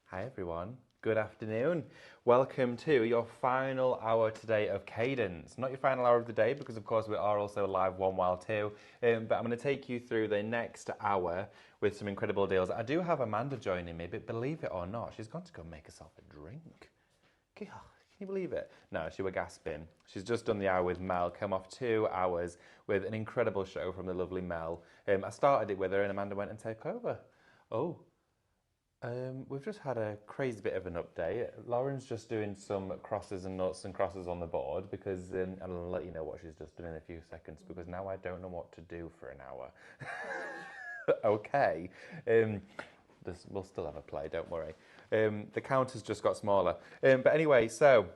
Hi everyone, good afternoon. Welcome to your final hour today of Cadence. Not your final hour of the day because of course we are also live one while two, but I'm going to take you through the next hour with some incredible deals. I do have Amanda joining me, but believe it or not, she's gone to go make herself a drink. Can you believe it? No, she were gasping. She's just done the hour with Mel, come off 2 hours with an incredible show from the lovely Mel. I started it with her and Amanda went and took over. We've just had a crazy bit of an update. Lauren's just doing some crosses and nuts and crosses on the board because, and I'll let you know what she's just done in a few seconds because now I don't know what to do for an hour. Okay. We'll still have a play, don't worry. The count has just got smaller. But anyway, so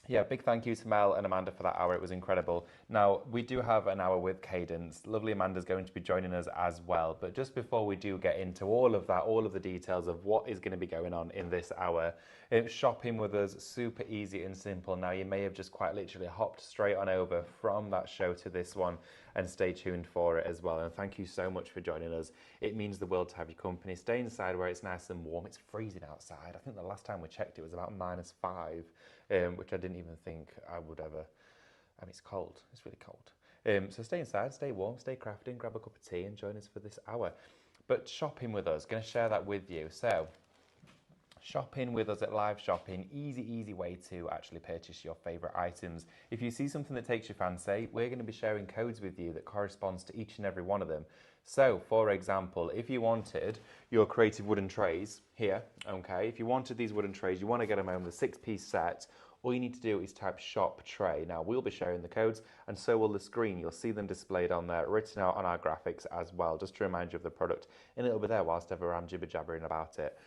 yeah, big thank you to Mel and Amanda for that hour. It was incredible. Now, we do have an hour with Cadence. Lovely Amanda's going to be joining us as well. But just before we do get into all of that, all of the details of what is going to be going on in this hour, shopping with us, super easy and simple. Now, you may have just quite literally hopped straight on over from that show to this one and stay tuned for it as well. And thank you so much for joining us. It means the world to have your company. Stay inside where it's nice and warm. It's freezing outside. I think the last time we checked it was about -5. Which I didn't even think I would ever. I mean, it's cold. It's really cold. So stay inside, stay warm, stay crafting, grab a cup of tea and join us for this hour. But shopping with us, going to share that with you. So shopping with us at Live Shopping, easy way to actually purchase your favourite items. If you see something that takes your fancy, we're going to be sharing codes with you that corresponds to each and every one of them. So, for example, if you wanted your creative wooden trays here, okay, if you wanted these wooden trays, you want to get them home, the 6-piece set, all you need to do is type shop tray. Now, we'll be sharing the codes and so will the screen. You'll see them displayed on there, written out on our graphics as well, just to remind you of the product. And it'll be there whilst ever I'm jibber-jabbering about it.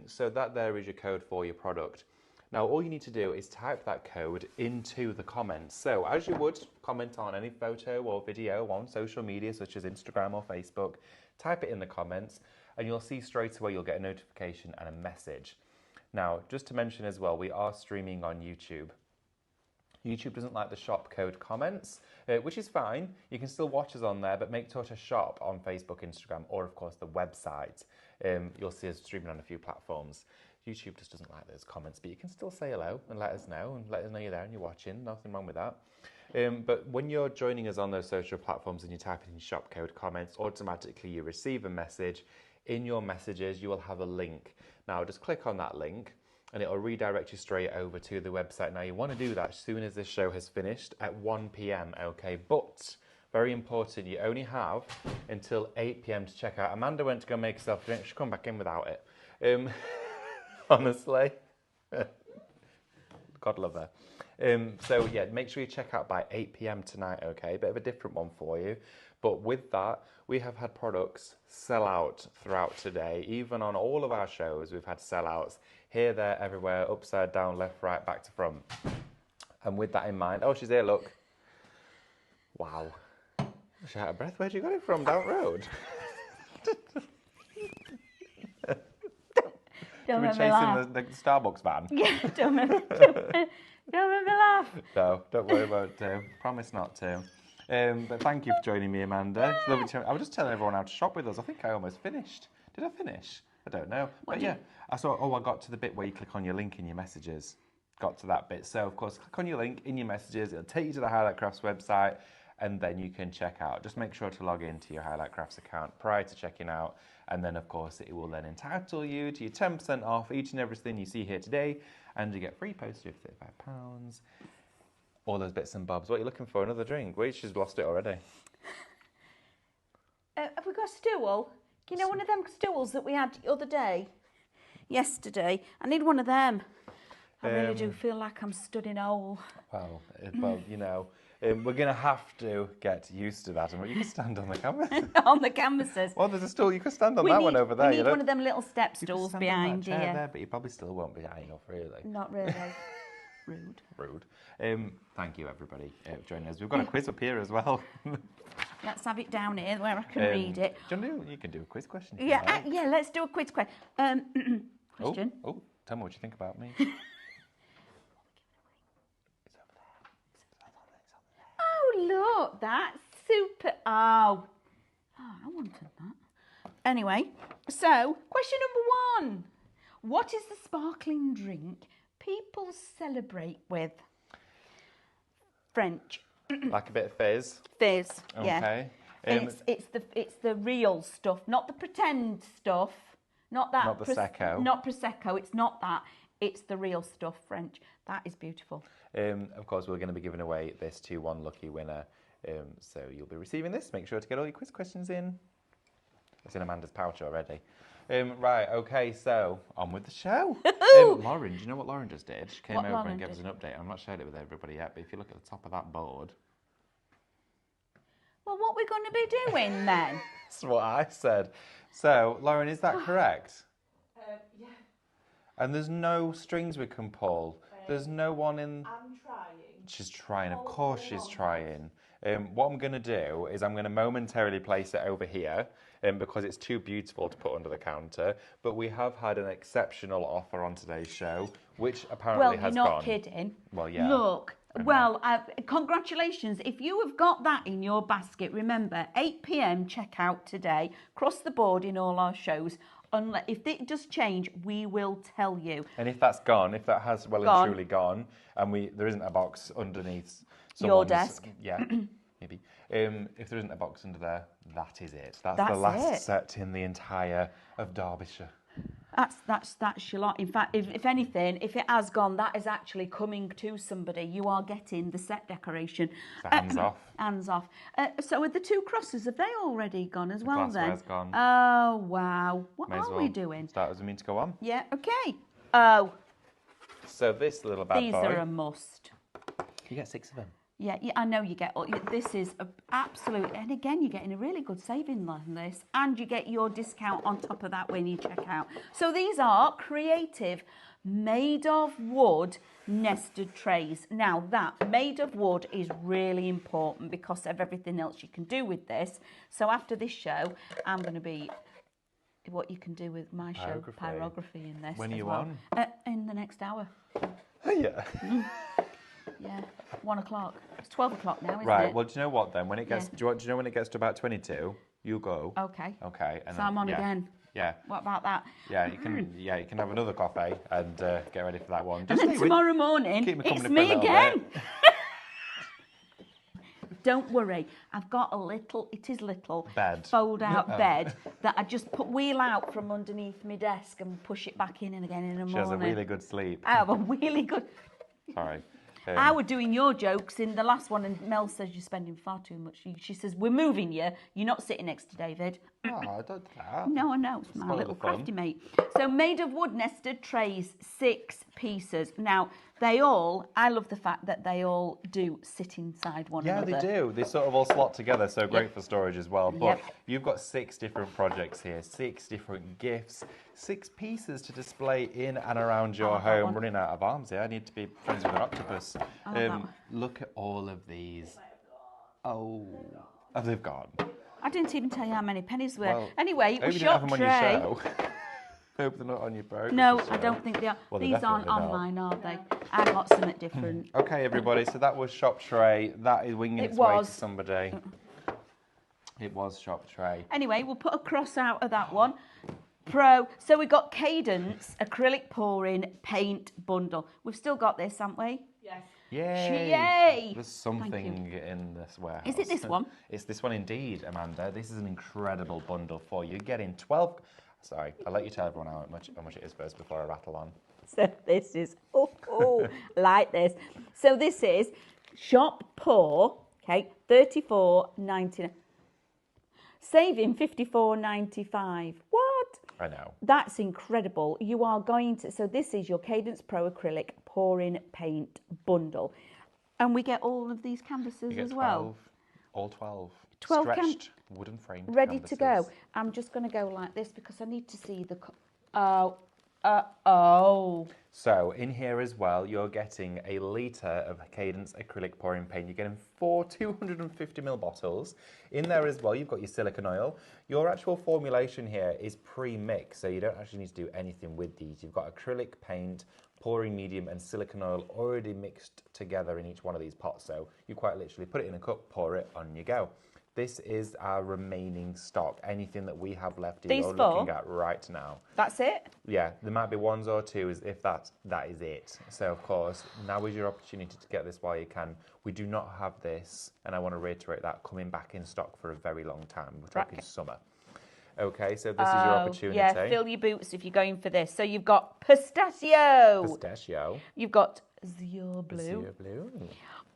So that there is your code for your product. Now, all you need to do is type that code into the comments. So, as you would comment on any photo or video on social media, such as Instagram or Facebook, type it in the comments, and you'll see straight away you'll get a notification and a message. Now, just to mention as well, we are streaming on YouTube. YouTube doesn't like the shop code comments, which is fine. You can still watch us on there, but make sure to shop on Facebook, Instagram, or of course the website. You'll see us streaming on a few platforms. YouTube just doesn't like those comments, but you can still say hello and let us know you're there and you're watching. Nothing wrong with that. But when you're joining us on those social platforms and you type in shop code comments, automatically you receive a message. In your messages, you will have a link. Now, just click on that link and it will redirect you straight over to the website. Now, you want to do that as soon as this show has finished at 1 p.m, okay? But, very important, you only have until 8 p.m. to check out. Amanda went to go make herself a drink. She'll come back in without it. Honestly. God love her. So yeah, make sure you check out by 8 p.m. tonight, okay? Bit of a different one for you. But with that, we have had products sell out throughout today. Even on all of our shows, we've had sellouts here, there, everywhere, upside down, left, right, back to front. And with that in mind, oh, she's here, look. Wow. She's out of breath. Where'd you get it from? Down road? Don't We're make me chasing laugh. the Starbucks van. Yeah, don't make me laugh. No, don't worry about it. Promise not to. But thank you for joining me, Amanda. It's lovely to. I was just telling everyone how to shop with us. I think I almost finished. Did I finish? I don't know. But yeah, I saw. Oh, I got to the bit where you click on your link in your messages. Got to that bit. So of course, click on your link in your messages. It'll take you to the Highlight Crafts website, and then you can check out. Just make sure to log into your Highlight Crafts account prior to checking out. And then, of course, it will then entitle you to your 10% off each and everything you see here today. And you get free postage of £35. All those bits and bobs. What are you looking for? Another drink? Wait, she's lost it already. Have we got a stool? You know, one of them stools that we had the other day? Yesterday. I need one of them. I really do feel like I'm stood in hole. Well, you know, we're going to have to get used to that. And you can stand on the canvas. On the canvases. Well, there's a stool. You can stand on that one over there. We need one of them little step stools behind here. There, but you probably still won't be high enough, really. Not really. Rude. Rude. Thank you, everybody, for joining us. We've got a quiz up here as well. Let's have it down here where I can read it. You can do a quiz question. Yeah, yeah. Let's do a quiz question. Question. Oh, tell me what you think about me. Oh, look, that's super. Oh, I wanted that. Anyway, So, question number 1. What is the sparkling drink people celebrate with? French. Like a bit of fizz. Fizz, yeah. Okay. And it's the real stuff, not the pretend stuff. Not that. Not the Prosecco. Not Prosecco, it's not that. It's the real stuff, French. That is beautiful. Of course, we're going to be giving away this to one lucky winner. So you'll be receiving this. Make sure to get all your quiz questions in. It's in Amanda's pouch already. Right, okay, so on with the show. Lauren, do you know what Lauren just did? She came over and gave us an update. I'm not shared it with everybody yet, but if you look at the top of that board. Well, what we're going to be doing then? That's what I said. So, Lauren, is that correct? Yeah. And there's no strings we can pull. There's no one in... I'm trying. She's trying, of course she's trying. What I'm going to do is I'm going to momentarily place it over here because it's too beautiful to put under the counter. But we have had an exceptional offer on today's show, which apparently has gone. Well, you're not kidding. Well, yeah. Look, well, congratulations. If you have got that in your basket, remember, 8 p.m. checkout today, across the board in all our shows. If it does change, we will tell you. And if that's gone, if that has well and truly gone, and there isn't a box underneath your desk, yeah, maybe. If there isn't a box under there, that is it. That's the last set in the entire of Derbyshire. That's your lot. In fact, if anything, if it has gone, that is actually coming to somebody. You are getting the set decoration. So hands off. Hands off. So are the 2 crosses, have they already gone as well then? The glassware's gone. Oh, wow. What May as are well we doing? Start as we mean to go on. Yeah, okay. Oh. So this little bad boy. These are a must. You get 6 of them. Yeah, I know you get all. This is absolute, and again, you're getting a really good saving on this, and you get your discount on top of that when you check out. So these are creative, made of wood nested trays. Now that made of wood is really important because of everything else you can do with this. So after this show, I'm going to be what you can do with my show, pyrography in this. When are you on? In the next hour. Oh yeah. Yeah, 1 o'clock. It's 12 o'clock now, isn't it? Right. Well, do you know what then? When it gets, do you know when it gets to about 22, you go. Okay. Okay. And so I'm on again. Yeah. What about that? Yeah, you can. Yeah, you can have another coffee and get ready for that one. And then tomorrow morning, it's me again. Don't worry, I've got a little, it is little, bed. fold-out bed that I just wheel out from underneath my desk and push it back in and again in the morning. She has a really good sleep. I have a really good... Sorry. I was doing your jokes in the last one and Mel says you're spending far too much. She says, we're moving you. You're not sitting next to David. Oh, don't do that. No, I know. It's my little crafty mate. So made of wood nested trays, 6 pieces. Now, I love the fact that they all do sit inside one another. Yeah, they do. They sort of all slot together, so great for storage as well. But you've got 6 different projects here, 6 different gifts, 6 pieces to display in and around your home. I'm running out of arms here. I need to be friends with an octopus. Look at all of these. Oh, they've gone. I didn't even tell you how many pennies were. Well, anyway, it was shop shop tray. tray. On your show. Hope they're not on your program. No, I don't think they are. Well, these aren't on mine, are they? I got something different. Okay, everybody. So that was shop tray. That is winging its way to somebody. It was shop tray. Anyway, we'll put a cross out of that one. So we got Cadence acrylic pouring paint bundle. We've still got this, haven't we? Yes. Yay! Yay! There's something in this warehouse. Is it this one? It's this one indeed, Amanda. This is an incredible bundle for you. Getting 12... Sorry, I'll let you tell everyone how much it is first before I rattle on. So this is, like this. So this is shop pour, okay, $34.99. Saving $54.95. What? I know. That's incredible. You are going to, so this is your Cadence Pro Acrylic Pouring Paint Bundle. And we get all of these canvases as well. All 12. 12 stretched wooden frame ready to go. I'm just going to go like this because I need to see the... Oh. So in here as well, you're getting a litre of Cadence acrylic pouring paint. You're getting 4 250ml bottles. In there as well, you've got your silicone oil. Your actual formulation here is pre-mixed, so you don't actually need to do anything with these. You've got acrylic paint, pouring medium and silicone oil already mixed together in each one of these pots. So you quite literally put it in a cup, pour it, on you go. This is our remaining stock. Anything that we have left, These you're four? looking at right now. That's it? Yeah, there might be ones or twos if that is it. So of course, now is your opportunity to get this while you can. We do not have this, and I want to reiterate that, coming back in stock for a very long time. We're talking summer. Okay, so this is your opportunity. Yeah, fill your boots if you're going for this. So you've got pistachio. Pistachio. You've got azure blue. Azure blue.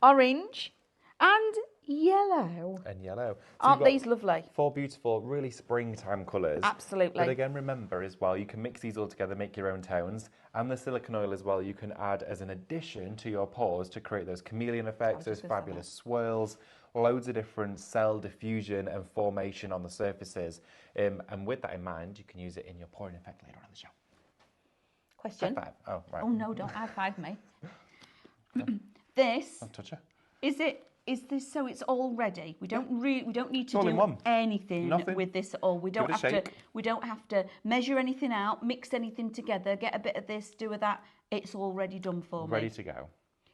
Orange. And yellow. And yellow. So Aren't these lovely? 4 beautiful, really springtime colours. Absolutely. But again, remember as well, you can mix these all together, make your own tones. And the silicone oil as well, you can add as an addition to your pours to create those chameleon effects, those fabulous swirls, loads of different cell diffusion and formation on the surfaces. And with that in mind, you can use it in your pouring effect later on the show. Question. High five. Oh, right. Oh, no, don't high five me. This, Don't touch her. is this so it's all ready? We don't need to all in do one. anything Nothing. with this at all. We don't Give it a have to. shake. We don't have to measure anything out, mix anything together, get a bit of this, do a that. It's already done for me. Ready to go.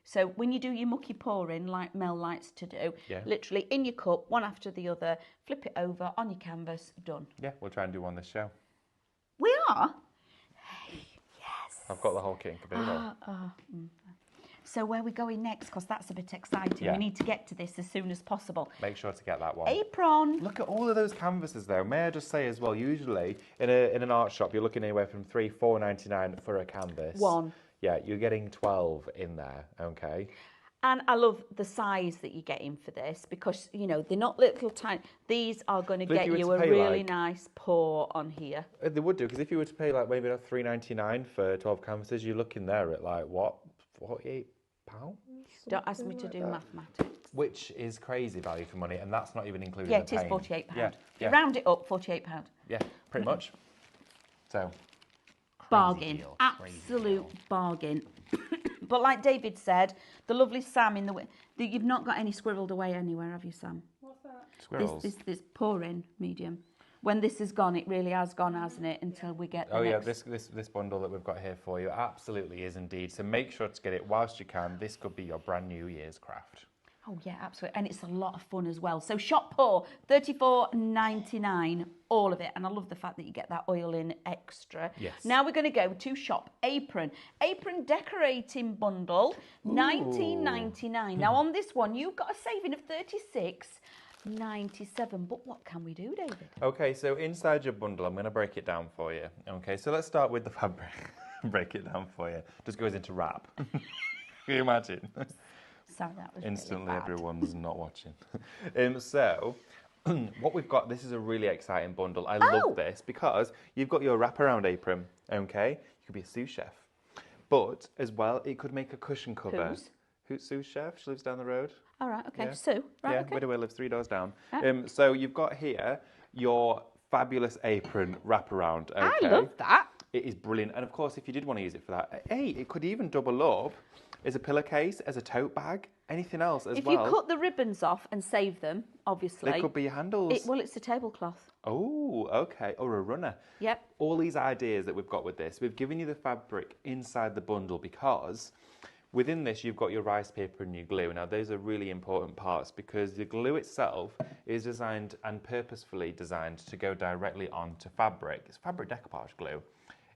So when you do your mucky pouring, like Mel likes to do, Yeah. literally in your cup, one after the other, flip it over on your canvas, done. Yeah, we'll try and do one this show. We are. Hey, yes. I've got the whole kit and caboodle. So where are we going next? Because that's a bit exciting. Yeah. We need to get to this as soon as possible. Make sure to get that one. Apron. Look at all of those canvases though. May I just say as well, usually in an art shop, you're looking anywhere from £3-4.99 for a canvas. One. Yeah, you're getting 12 in there, okay? And I love the size that you're getting for this because, you know, they're not little tiny. These are going to But if get you were you to a pay, really like- nice pour on here. They would do, because if you were to pay like maybe £3.99 for 12 canvases, you're looking there at like, what, £48? Don't ask me to do mathematics. Which is crazy value for money, and that's not even including Yeah, the it is paint. £48. Yeah, yeah, Round it up, £48. yeah, pretty much. So, crazy Bargain. deal, crazy Absolute deal. bargain. But like David said, the lovely Sam in the way, you've not got any squirreled away anywhere, have you, Sam? What's that? Squirrels. This pouring medium. When this is gone, it really has gone, hasn't it? Until we get the Oh yeah, next. this bundle that we've got here for you absolutely is indeed. So make sure to get it whilst you can. This could be your brand new year's craft. Oh yeah, absolutely, and it's a lot of fun as well. So shop pour, $34.99, all of it, and I love the fact that you get that oil in extra. Yes. Now we're going to go to shop apron. Apron decorating bundle, $19.99. Now on this one, you've got a saving of $36.97. But what can we do, David? Okay, so inside your bundle, I'm going to break it down for you. Okay, so let's start with the fabric. Break it down for you. Just goes into wrap. Can you imagine? Sorry, that was Instantly, really bad. everyone's not watching. So, what we've got, this is a really exciting bundle. I love this because you've got your wraparound apron, okay? You could be a sous chef. But, as well, it could make a cushion cover. Who's? Who's sous chef? She lives down the road. All right, okay. Yeah. Sue, right, Yeah, okay. widower lives 3 doors down. Ah. So, you've got here your fabulous apron wraparound, okay? I love that. It is brilliant. And of course, if you did want to use it for that, hey, it could even double up as a pillowcase, as a tote bag, anything else as If well. you cut the ribbons off and save them, obviously. They could be your handles. Well, it's a tablecloth. Oh, okay. Or a runner. Yep. All these ideas that we've got with this, we've given you the fabric inside the bundle because within this you've got your rice paper and your glue. Now those are really important parts because the glue itself is designed and purposefully designed to go directly onto fabric. It's fabric decoupage glue.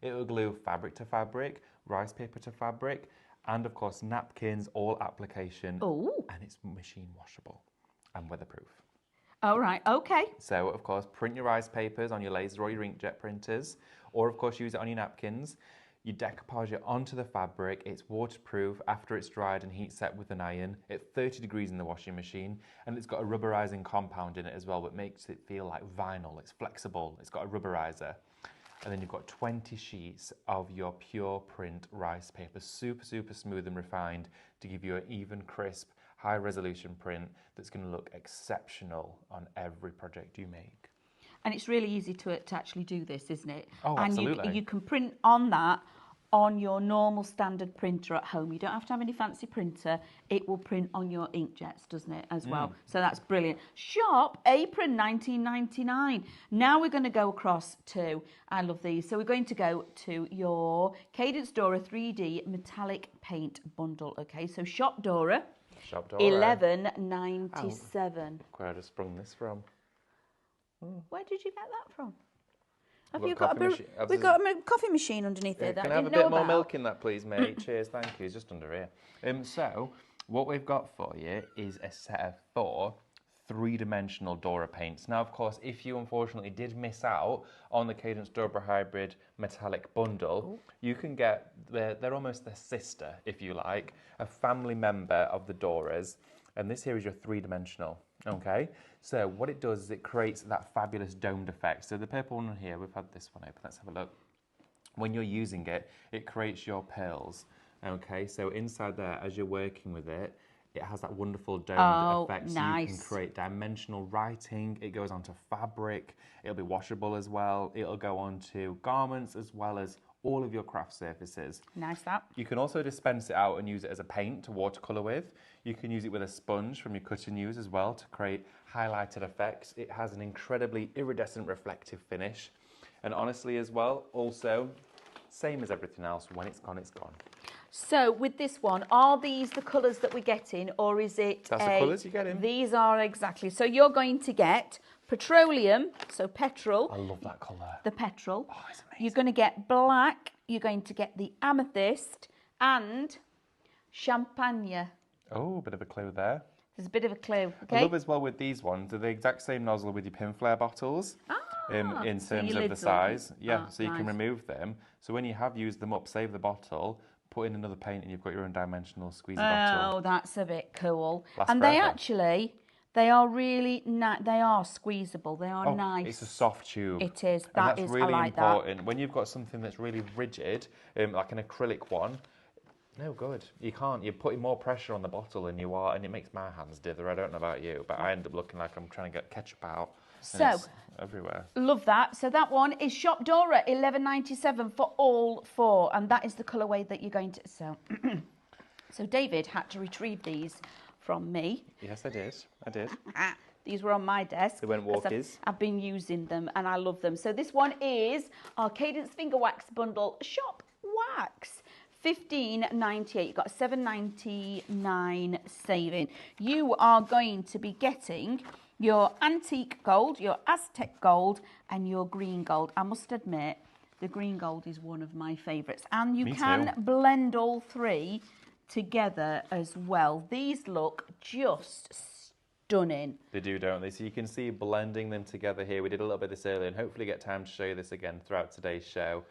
It will glue fabric to fabric, rice paper to fabric, and of course napkins, all application. Oh. And it's machine washable and weatherproof. All right, okay. So, of course, print your rice papers on your laser or your inkjet printers, or, of course, use it on your napkins. You decoupage it onto the fabric. It's waterproof after it's dried and heat set with an iron at 30 degrees in the washing machine, and it's got a rubberizing compound in it as well, that makes it feel like vinyl. It's flexible. It's got a rubberizer. And then you've got 20 sheets of your pure print rice paper, super, super smooth and refined to give you an even, crisp, high resolution print that's going to look exceptional on every project you make. And it's really easy to actually do this, isn't it? Oh, and absolutely. you can print on that on your normal standard printer at home. You don't have to have any fancy printer. It will print on your inkjets, doesn't it, as well? So that's brilliant. Shop apron, $19.99. Now we're going to go across to, I love these. So we're going to go to your Cadence Dora 3D metallic paint bundle. Okay, so shop Dora. Shop Dora. $11.97. Where I just sprung this from. Where did you get that from? Have We've you got got a coffee machine. we've got a coffee machine underneath there that Can I I have didn't a know bit more about? milk in that, please, mate? Cheers, thank you. It's just under here. So, what we've got for you is a set of 4 three-dimensional Dora paints. Now, of course, if you unfortunately did miss out on the Cadence Dora Hybrid metallic bundle, you can get, they're almost their sister, if you like, a family member of the Doras. And this here is your three-dimensional, okay? So what it does is it creates that fabulous domed effect. So the purple one here, we've had this one open, let's have a look. When you're using it, it creates your pearls, okay? So inside there, as you're working with it, it has that wonderful domed effect. So you can create dimensional writing. It goes onto fabric. It'll be washable as well. It'll go onto garments as well as all of your craft surfaces. Nice that. You can also dispense it out and use it as a paint to watercolour with. You can use it with a sponge from your cut and use as well to create highlighted effects. It has an incredibly iridescent reflective finish. And honestly as well, also, same as everything else, when it's gone, it's gone. So with this one, are these the colours that we're getting, or is it That's the colours you're getting. These are exactly. So you're going to get petroleum, so petrol. I love that colour. The petrol. Oh, it's amazing. You're going to get black. You're going to get the amethyst and champagne. Oh, a bit of a clue there. There's a bit of a clue. Okay. I love as well with these ones, they're the exact same nozzle with your pin flare bottles. In so terms your of the lids size. open. Yeah, so you can Nice. remove them. So when you have used them up, save the bottle, put in another paint and you've got your own dimensional squeezy bottle. Oh, that's a bit cool. Lasts And they forever. actually, they are really nice. They are squeezeable. They are nice. It's a soft tube. It is. And That that's is, really I like important. When you've got something that's really rigid, like an acrylic one, no good. You can't. You're putting more pressure on the bottle than you are, and it makes my hands dither. I don't know about you, but I end up looking like I'm trying to get ketchup out. So, it's everywhere. Love that. So that one is Shop Dora, $11.97 for all 4, and that is the colourway that you're going to. So David had to retrieve these from me. Yes, I did. I did. These were on my desk. They went 'cause walkies. I've been using them and I love them. So this one is our Cadence Finger Wax Bundle Shop Wax. $15.98. You've got a $7.99 saving. You are going to be getting your antique gold, your Aztec gold, and your green gold. I must admit, the green gold is one of my favourites. And you Me can too. blend all 3 together as well. These look just stunning. They do, don't they? So you can see blending them together here. We did a little bit of this earlier and hopefully get time to show you this again throughout today's show.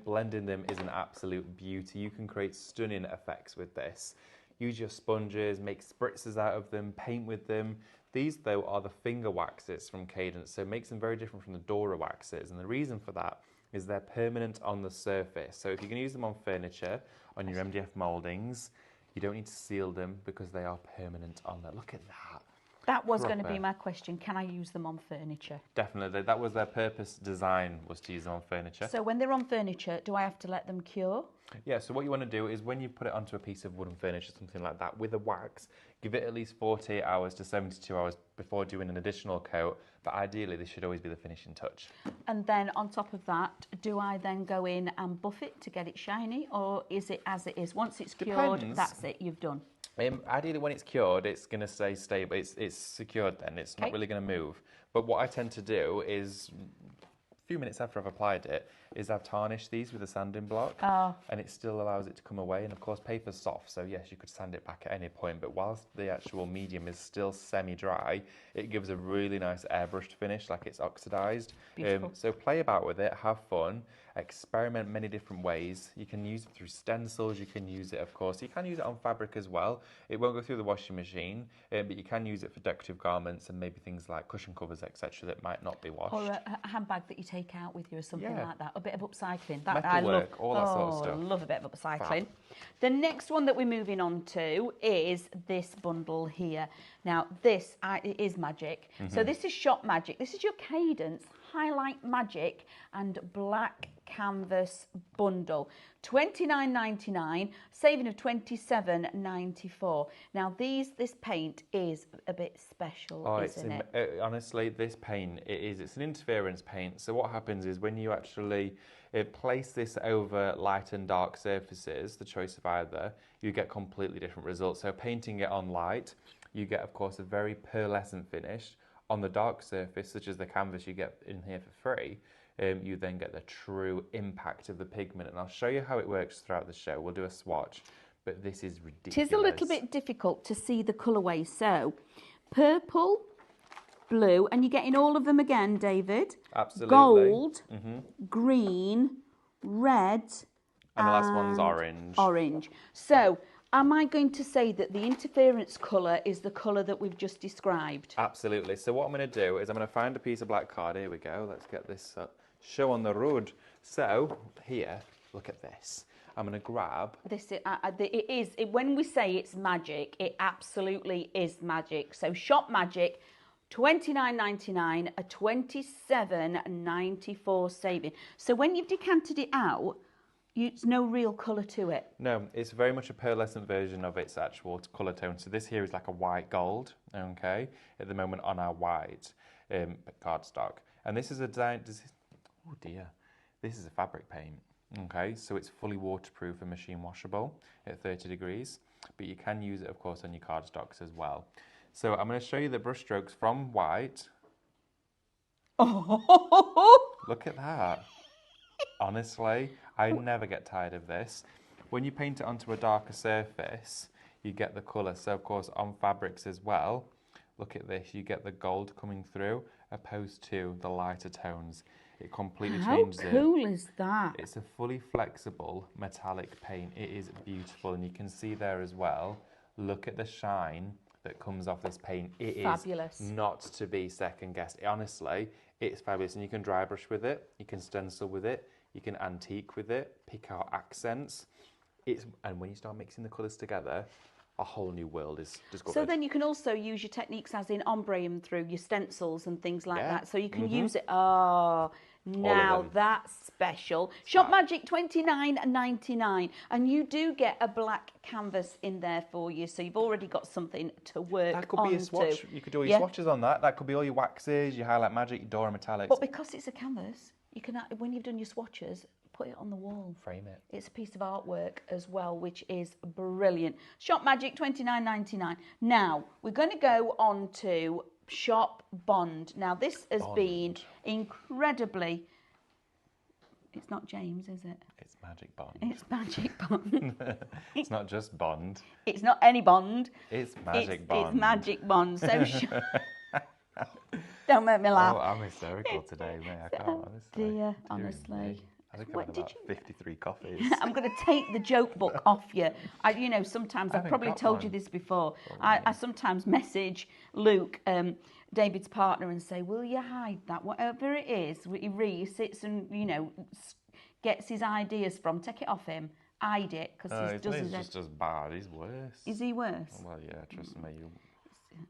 Blending them is an absolute beauty. You can create stunning effects with this. Use your sponges, make spritzes out of them, paint with them. These, though, are the finger waxes from Cadence, so it makes them very different from the Dora waxes. And the reason for that is they're permanent on the surface. So if you can use them on furniture, on your MDF mouldings, you don't need to seal them because they are permanent on there. Look at that. That was going to Proper. be my question. Can I use them on furniture? Definitely. That was their purpose design, was to use them on furniture. So when they're on furniture, do I have to let them cure? Yeah, so what you want to do is when you put it onto a piece of wooden furniture, something like that, with a wax, give it at least 48 hours to 72 hours before doing an additional coat. But ideally, this should always be the finishing touch. And then on top of that, do I then go in and buff it to get it shiny? Or is it as it is? Once it's cured, Depends. that's it, you've done. Ideally, when it's cured, it's going to stay stable. It's secured then. It's not Okay. really going to move. But what I tend to do is, a few minutes after I've applied it, is I've tarnished these with a sanding block. Oh. And it still allows it to come away. And of course, paper's soft, so yes, you could sand it back at any point. But whilst the actual medium is still semi-dry, it gives a really nice airbrushed finish, like it's oxidized. Beautiful. So play about with it, have fun, experiment many different ways. You can use it through stencils, you can use it, of course. You can use it on fabric as well. It won't go through the washing machine, but you can use it for decorative garments and maybe things like cushion covers, etc., that might not be washed. Or a handbag that you take out with you or something Yeah. like that. A bit of upcycling. That Metalwork, I love. all that sort of stuff. I love a bit of upcycling. The next one that we're moving on to is this bundle here. Now, this it is magic. Mm-hmm. So this is Shop Magic. This is your Cadence Highlight Magic and Black Canvas bundle. $29.99, saving of $27.94. Now this paint is a bit special, isn't it? Honestly, this paint, it's an interference paint. So what happens is when you actually place this over light and dark surfaces, the choice of either, you get completely different results. So painting it on light, you get, of course, a very pearlescent finish. On the dark surface, such as the canvas you get in here for free, you then get the true impact of the pigment. And I'll show you how it works throughout the show. We'll do a swatch, but this is ridiculous. It is a little bit difficult to see the colourway. So, purple, blue, and you're getting all of them again, David. Absolutely. Gold, green, red, and the last one's orange. Orange. So, am I going to say that the interference colour is the colour that we've just described? Absolutely. So what I'm going to do is I'm going to find a piece of black card. Here we go. Let's get this show on the road. So here, look at this. I'm going to grab... This when we say it's magic, it absolutely is magic. So Shop Magic, $29.99, a $27.94 saving. So when you've decanted it out, it's no real colour to it. No, it's very much a pearlescent version of its actual colour tone. So this here is like a white gold, okay, at the moment on our white cardstock. And this is a design, oh dear, this is a fabric paint, okay, so it's fully waterproof and machine washable at 30 degrees, but you can use it, of course, on your cardstocks as well. So I'm going to show you the brush strokes from white. Oh, look at that. Honestly, I never get tired of this. When you paint it onto a darker surface, you get the colour. So, of course, on fabrics as well, look at this. You get the gold coming through opposed to the lighter tones. It completely changes it. How cool is that? It's a fully flexible metallic paint. It is beautiful, and you can see there as well. Look at the shine that comes off this paint. It fabulous. Is not to be second guessed. Honestly, it's fabulous, and you can dry brush with it. You can stencil with it. You can antique with it, pick out accents. And when you start mixing the colours together, a whole new world is discovered. So then you can also use your techniques as in ombre them through your stencils and things like that. So you can use it. Oh, now that's special. Shop Magic, $29.99, and you do get a black canvas in there for you. So you've already got something to work on. That could be a swatch. You could do all your swatches on that. That could be all your waxes, your highlight magic, your Dora metallics. But because it's a canvas, you can, when you've done your swatches, put it on the wall. Frame it. It's a piece of artwork as well, which is brilliant. Shop Magic, $29.99. Now, we're going to go on to Shop Bond. Now, this has been incredibly... It's not James, is it? It's Magic Bond. It's Magic Bond. It's not just Bond. It's not any Bond. It's Magic Bond. It's Magic Bond. So... Don't make me laugh. Oh, I'm hysterical today, mate. I can't, honestly. Dear, honestly. I think I've had about 53 coffees. I'm going to take the joke book off you. You know, sometimes, I've probably told you this before, I sometimes message Luke, David's partner, and say, will you hide that? Whatever it is, he sits and, you know, gets his ideas from, take it off him, hide it, because he's just as bad. He's worse. Is he worse? Well, yeah, trust me.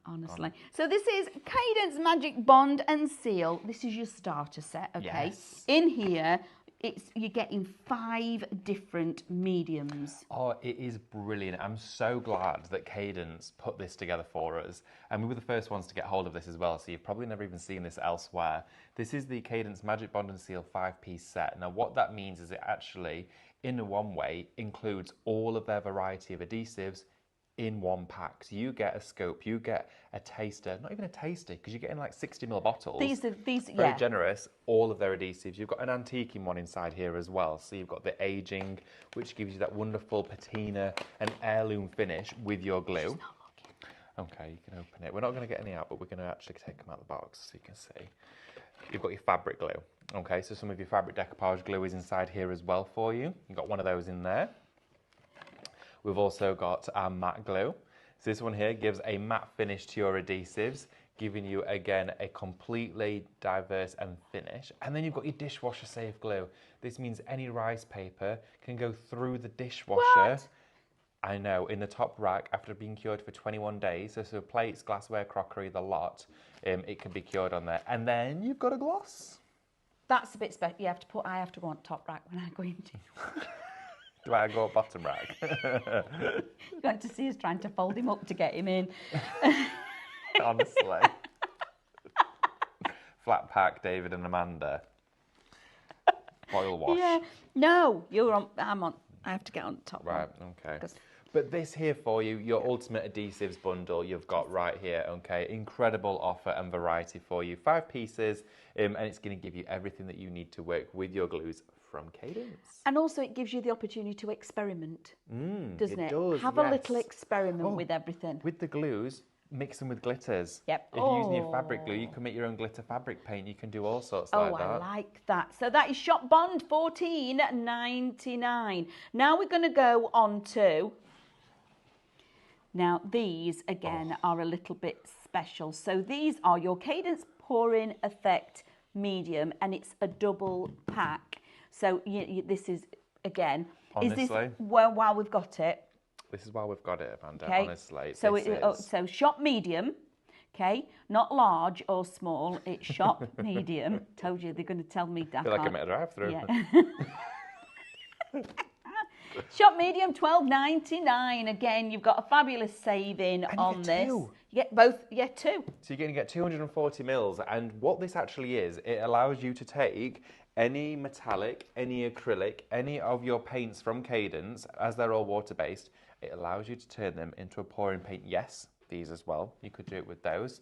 Honestly. So this is Cadence Magic Bond and Seal. This is your starter set, okay? Yes. In here, you're getting 5 different mediums. Oh, it is brilliant. I'm so glad that Cadence put this together for us. And we were the first ones to get hold of this as well, so you've probably never even seen this elsewhere. This is the Cadence Magic Bond and Seal 5-piece set. Now, what that means is it actually, in one way, includes all of their variety of adhesives in one pack. So you get a scope, you get a taster, not even a taster, because you're getting like 60ml bottles. These very generous, all of their adhesives. You've got an antiquing one inside here as well. So you've got the aging, which gives you that wonderful patina and heirloom finish with your glue. Okay, you can open it. We're not going to get any out, but we're going to actually take them out of the box so you can see. You've got your fabric glue. Okay, so some of your fabric decoupage glue is inside here as well for you. You've got one of those in there. We've also got our matte glue. So this one here gives a matte finish to your adhesives, giving you, again, a completely diverse and finish. And then you've got your dishwasher safe glue. This means any rice paper can go through the dishwasher. What? I know, in the top rack after being cured for 21 days. So plates, glassware, crockery, the lot, it can be cured on there. And then you've got a gloss. That's a bit special. I have to go on top rack when I go into. Do I go bottom rack? You got to see us trying to fold him up to get him in. Honestly. Flat pack, David and Amanda. Foil wash. Yeah. No, you're on. I'm on. I have to get on top. Right, one. okay. 'Cause- But this here for you, your ultimate adhesives bundle, you've got right here, okay? Incredible offer and variety for you. 5 pieces, and it's going to give you everything that you need to work with your glues from Cadence. And also, it gives you the opportunity to experiment, doesn't it? Does, Have a little experiment with everything. With the glues, mix them with glitters. Yep. If you're using your fabric glue, you can make your own glitter fabric paint. You can do all sorts like that. I like that. So that is Shop Bond $14.99. Now we're going to go on to... Now, these, again, are a little bit special. So these are your Cadence Pouring Effect Medium, and it's a double pack. So this is, again... Honestly? Is this, well, while we've got it... This is why we've got it, Amanda, Okay. honestly. So, is... so shop medium, okay? Not large or small, it's shop medium. Told you they're going to tell me that. I feel like I'm at a drive-through. Yeah. Shop medium, $12.99. Again, you've got a fabulous saving And on you get this. 2. You get both, yeah, 2. So you're going to get 240 mils, and what this actually is, it allows you to take any metallic, any acrylic, any of your paints from Cadence, as they're all water-based, it allows you to turn them into a pouring paint. Yes, these as well. You could do it with those.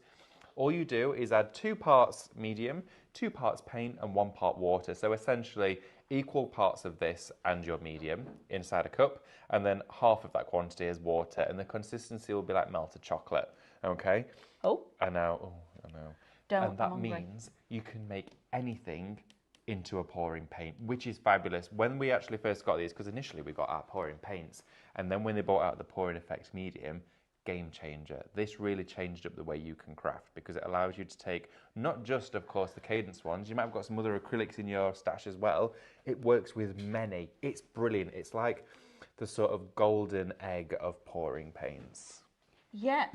All you do is add 2 parts medium, 2 parts paint, and 1 part water. So essentially, equal parts of this and your medium inside a cup, and then half of that quantity is water, and the consistency will be like melted chocolate. Okay? Oh. I know. Don't, and that I'm hungry. means you can make anything into a pouring paint, which is fabulous. When we actually first got these, because initially we got our pouring paints, and then when they brought out the pouring effect medium, game changer. This really changed up the way you can craft, because it allows you to take not just, of course, the Cadence ones, you might have got some other acrylics in your stash as well. It works with many. It's brilliant. It's like the sort of golden egg of pouring paints. Yeah,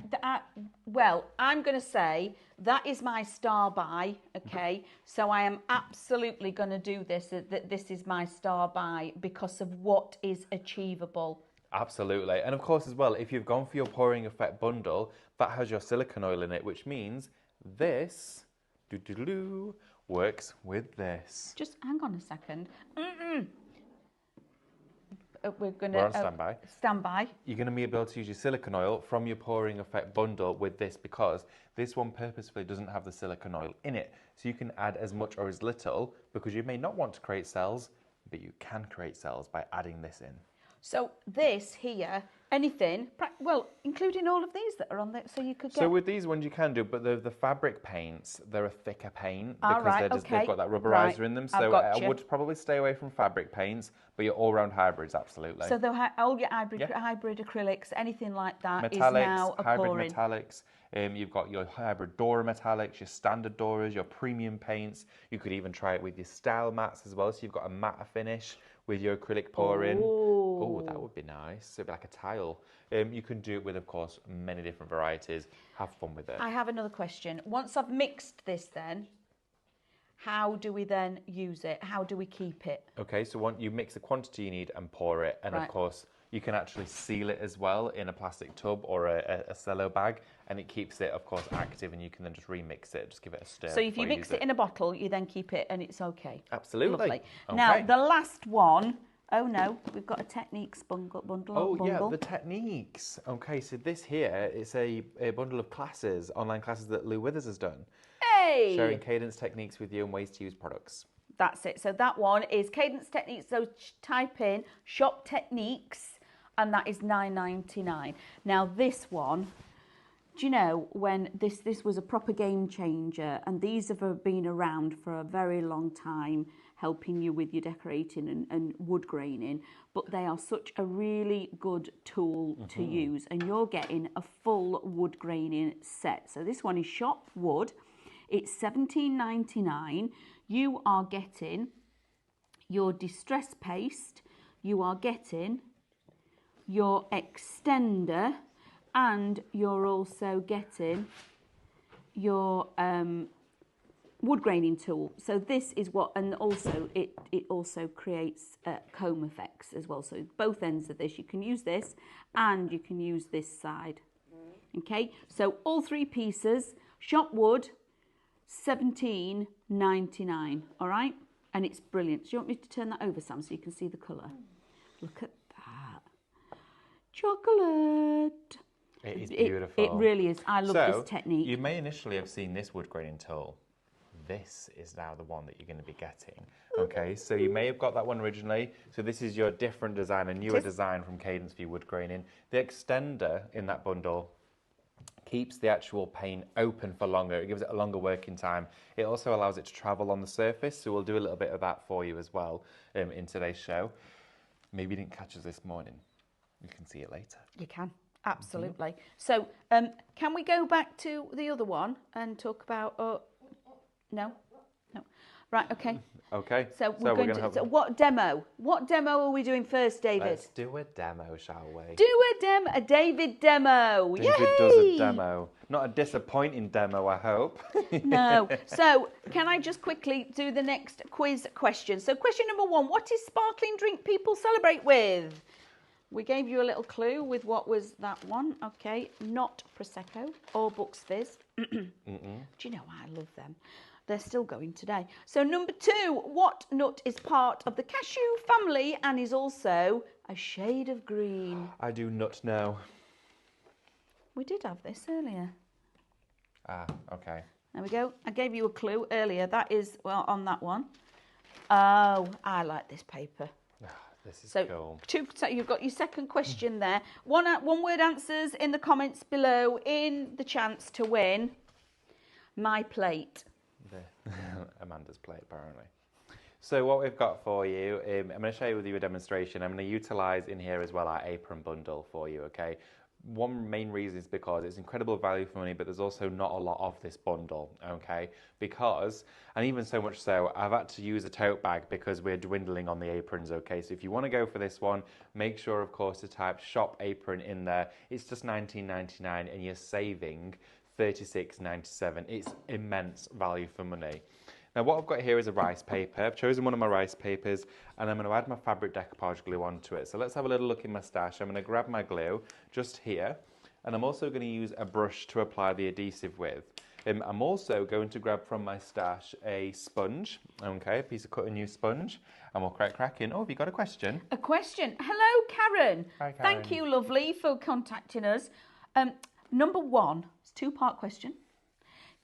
well, I'm going to say that is my star buy, okay? So I am absolutely going to do this, that this is my star buy because of what is achievable. Absolutely. And of course as well, if you've gone for your pouring effect bundle, that has your silicone oil in it, which means this works with this. Just hang on a second. We're going We're on to standby. stand by. You're going to be able to use your silicone oil from your pouring effect bundle with this, because this one purposefully doesn't have the silicone oil in it. So you can add as much or as little, because you may not want to create cells, but you can create cells by adding this in. So this here, anything, well, including all of these that are on there, so you could get... So with these ones you can do, but the fabric paints, they're a thicker paint because right, they've got that rubberizer right, in them. I've So got I you. would probably stay away from fabric paints, but your all-round hybrids, absolutely. So all your hybrid acrylics, anything like that is Metallics, now a hybrid pouring. metallics. You've got your hybrid Dora metallics, your standard Doras, your premium paints. You could even try it with your style mats as well. So you've got a matte finish with your acrylic pouring. Oh, that would be nice. So it'd be like a tile. You can do it with, of course, many different varieties. Have fun with it. I have another question. Once I've mixed this then, how do we then use it? How do we keep it? Okay, so once you mix the quantity you need and pour it, and of Right. course you can actually seal it as well in a plastic tub or a cello bag, and it keeps it, of course, active, and you can then just remix it, just give it a stir. So if before you mix use it in a bottle, you then keep it and it's okay. Absolutely. Lovely. Okay. Now, the last one, oh no, we've got a Techniques bundle. Yeah, the techniques. Okay, so this here is a bundle of classes, online classes that Lou Withers has done, Hey! sharing Cadence techniques with you and ways to use products. That's it. So that one is Cadence Techniques. So type in Shop Techniques, and that is $9.99. Now this one, do you know when this was a proper game changer, and these have been around for a very long time, helping you with your decorating and wood graining, but they are such a really good tool to use, and you're getting a full wood graining set. So this one is Shop Wood. It's $17.99. You are getting your distress paste, you are getting your extender, and you're also getting your wood graining tool. So this is what, and also it also creates comb effects as well. So both ends of this, you can use this and you can use this side. Okay, so all 3 pieces, shop wood, $17.99. All right, and it's brilliant. Do you want me to turn that over, Sam, so you can see the colour? Look at that, chocolate. It is beautiful. It really is. I love this technique. You may initially have seen this wood graining tool. This is now the one that you're going to be getting. Okay, so you may have got that one originally. So this is your different design, a newer design from Cadence for your wood graining. The extender in that bundle keeps the actual paint open for longer. It gives it a longer working time. It also allows it to travel on the surface. So we'll do a little bit of that for you as well in today's show. Maybe you didn't catch us this morning. You can see it later. You can. Absolutely. So, can we go back to the other one and talk about? No. Right. Okay. Okay. So we're going to. So what demo? What demo are we doing first, David? Let's do a demo, shall we? Do a demo. A David demo. David Yay! does a demo. Not a disappointing demo, I hope. No. So, can I just quickly do the next quiz question? So, question number 1: what is sparkling drink people celebrate with? We gave you a little clue with what was that one. Okay, not Prosecco or Bucks Fizz. Do you know I love them? They're still going today. So number 2, what nut is part of the cashew family and is also a shade of green? I do not know. We did have this earlier. Ah, okay. There we go. I gave you a clue earlier. That is, well, on that one. Oh, I like this paper. This is cool. So You've got your second question there. One word answers in the comments below in the chance to win my plate. Amanda's plate, apparently. So what we've got for you, I'm going to show you with you a demonstration. I'm going to utilise in here as well our apron bundle for you, okay? One main reason is because it's incredible value for money, but there's also not a lot of this bundle, okay? Because, and even so much so, I've had to use a tote bag because we're dwindling on the aprons, okay? So if you want to go for this one, make sure, of course, to type shop apron in there. It's just $19.99 and you're saving $36.97. It's immense value for money. Now what I've got here is a rice paper. I've chosen one of my rice papers and I'm going to add my fabric decoupage glue onto it. So let's have a little look in my stash. I'm going to grab my glue just here and I'm also going to use a brush to apply the adhesive with. I'm also going to grab from my stash a sponge, okay, a piece of cut and use sponge, and we'll crack in. Oh, have you got a question? A question. Hello, Karen. Hi, Karen. Thank you, lovely, for contacting us. Number 1, it's a 2-part question.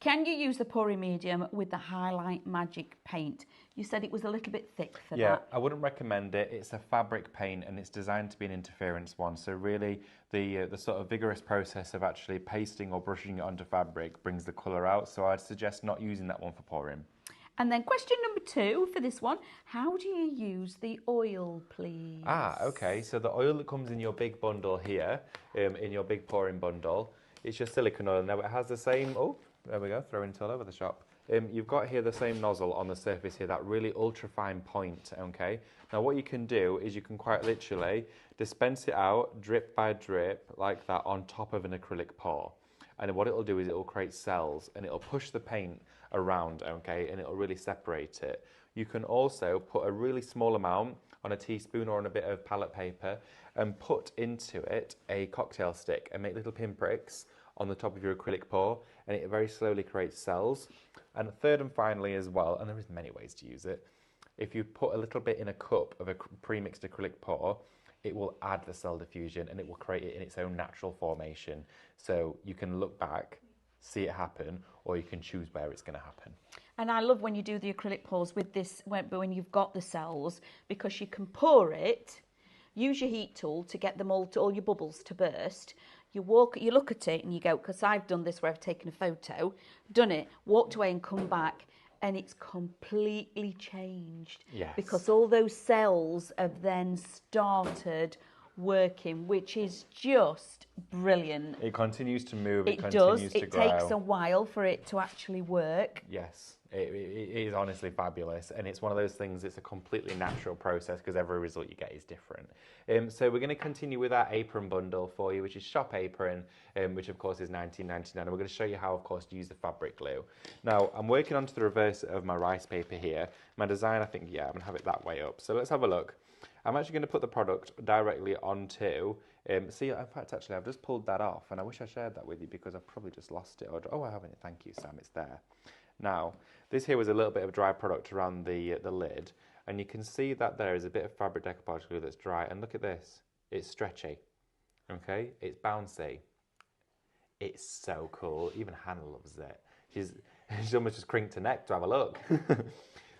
Can you use the pouring medium with the Highlight Magic paint? You said it was a little bit thick for that. Yeah, I wouldn't recommend it. It's a fabric paint and it's designed to be an interference one. So really the sort of vigorous process of actually pasting or brushing it onto fabric brings the colour out. So I'd suggest not using that one for pouring. And then question number 2 for this one, how do you use the oil, please? Ah, okay. So the oil that comes in your big bundle here, in your big pouring bundle, it's your silicone oil. Now it has the same, oh, there we go, throwing it all over the shop. You've got here the same nozzle on the surface here, that really ultra fine point, okay? Now what you can do is you can quite literally dispense it out drip by drip like that on top of an acrylic pour. And what it'll do is it'll create cells and it'll push the paint around, okay, and it'll really separate it. You can also put a really small amount on a teaspoon or on a bit of palette paper and put into it a cocktail stick and make little pinpricks on the top of your acrylic pour, and it very slowly creates cells. And third and finally as well, and there is many ways to use it, if you put a little bit in a cup of a pre-mixed acrylic pour, it will add the cell diffusion and it will create it in its own natural formation. So you can look back, see it happen, or you can choose where it's going to happen. And I love when you do the acrylic pours with this, when you've got the cells, because you can pour it, use your heat tool to get them all your bubbles to burst. You look at it and you go, because I've done this where I've taken a photo, done it, walked away and come back, and it's completely changed. Yes. Because all those cells have then started working, which is just brilliant. It continues to move, it It continues does. to It grow. takes a while for it to actually work. Yes, it is honestly fabulous, and it's one of those things, it's a completely natural process because every result you get is different. So we're going to continue with our apron bundle for you, which is shop apron, which of course is $19.99, and we're going to show you how, of course, to use the fabric glue. Now, I'm working onto the reverse of my rice paper here. My design, I think, yeah, I'm going to have it that way up. So let's have a look. I'm actually going to put the product directly onto, see, in fact, actually, I've just pulled that off, and I wish I shared that with you because I've probably just lost it. Oh, I haven't. Thank you, Sam. It's there. Now, this here was a little bit of dry product around the lid, and you can see that there is a bit of fabric decoupage glue that's dry, and look at this. It's stretchy, okay? It's bouncy. It's so cool. Even Hannah loves it. She's almost just crinked her neck to have a look.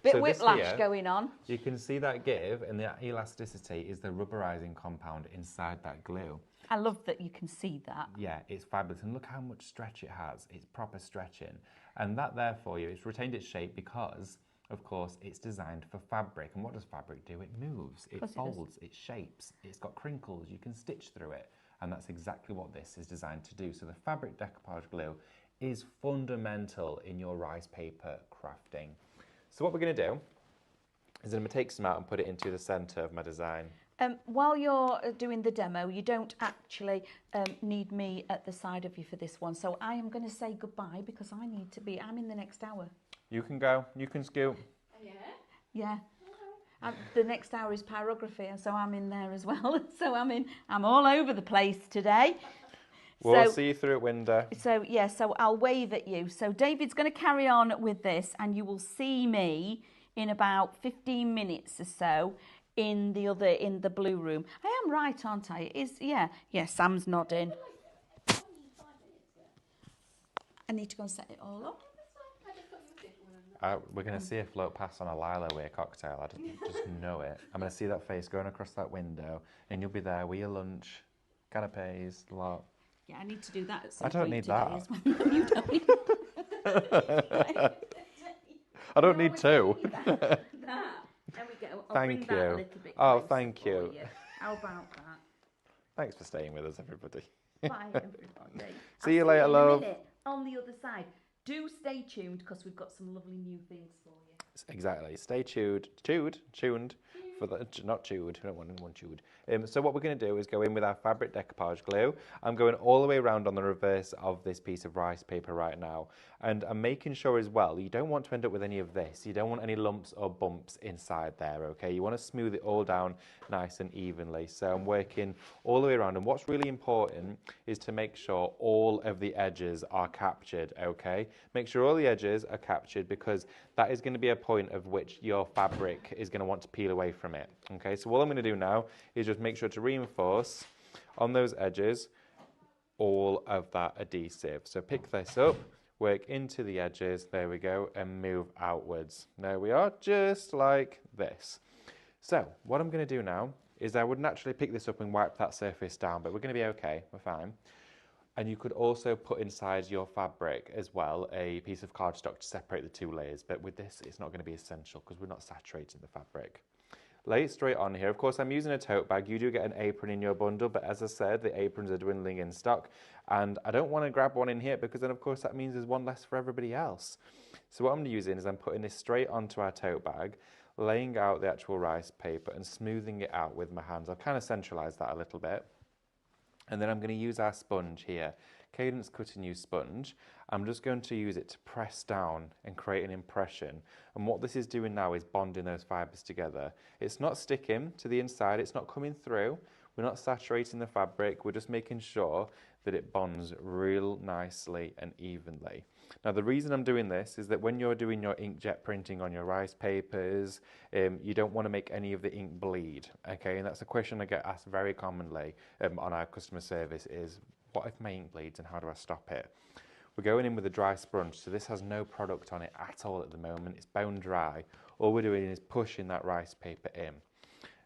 Bit So whiplash here, going on. you can see that give, and the elasticity is the rubberizing compound inside that glue. I love that you can see that. Yeah, it's fabulous. And look how much stretch it has. It's proper stretching. And that there for you, it's retained its shape because, of course, it's designed for fabric. And what does fabric do? It moves, it folds, it shapes, it's got crinkles, you can stitch through it. And that's exactly what this is designed to do. So the fabric decoupage glue is fundamental in your rice paper crafting. So what we're going to do is I'm going to take some out and put it into the centre of my design. While you're doing the demo, you don't actually need me at the side of you for this one. So I am going to say goodbye because I'm in the next hour. You can go, you can scoot. Yeah. The next hour is pyrography, and so I'm in there as well. So I'm all over the place today. We'll see you through at window. So yeah, so I'll wave at you. So David's going to carry on with this, and you will see me in about 15 minutes or so in the blue room. I am right, aren't I? Yeah, Sam's nodding. I need to go and set it all up. We're going to see a float past on a Lilo-Way cocktail. I just know it. I'm going to see that face going across that window, and you'll be there with your lunch, canapes, lot. Yeah, I need to do that at some I don't point need today that. as well. No, you don't need I don't need two. that. There we go. I'll Thank bring that a you. little bit Oh, closer thank for you. How about that? Thanks for staying with us, everybody. Bye, everybody. See you I'll later, in a love. minute on the other side. Do stay tuned because we've got some lovely new things for you. Exactly. Stay tuned for the, not chewed, we don't want anyone chewed. So what we're going to do is go in with our fabric decoupage glue. I'm going all the way around on the reverse of this piece of rice paper right now. And I'm making sure as well, you don't want to end up with any of this. You don't want any lumps or bumps inside there, okay? You want to smooth it all down nice and evenly. So I'm working all the way around. And what's really important is to make sure all of the edges are captured, okay? Make sure all the edges are captured because that is going to be a point of which your fabric is going to want to peel away from it, okay? So what I'm going to do now is just make sure to reinforce on those edges all of that adhesive. So pick this up, work into the edges, there we go, and move outwards. There we are, just like this. So what I'm going to do now is I would naturally pick this up and wipe that surface down, but we're going to be okay, we're fine. And you could also put inside your fabric as well a piece of cardstock to separate the two layers, but with this it's not going to be essential because we're not saturating the fabric. Lay it straight on here. Of course, I'm using a tote bag. You do get an apron in your bundle, but as I said, the aprons are dwindling in stock, and I don't want to grab one in here because then, of course, that means there's one less for everybody else. So what I'm using is I'm putting this straight onto our tote bag, laying out the actual rice paper and smoothing it out with my hands. I've kind of centralised that a little bit. And then I'm going to use our sponge here, Cadence Cut and Use sponge. I'm just going to use it to press down and create an impression. And what this is doing now is bonding those fibres together. It's not sticking to the inside, it's not coming through. We're not saturating the fabric, we're just making sure that it bonds real nicely and evenly. Now the reason I'm doing this is that when you're doing your inkjet printing on your rice papers, you don't want to make any of the ink bleed, okay? And that's a question I get asked very commonly on our customer service is, what if my ink bleeds and how do I stop it? We're going in with a dry sponge, so this has no product on it at all at the moment. It's bone dry. All we're doing is pushing that rice paper in.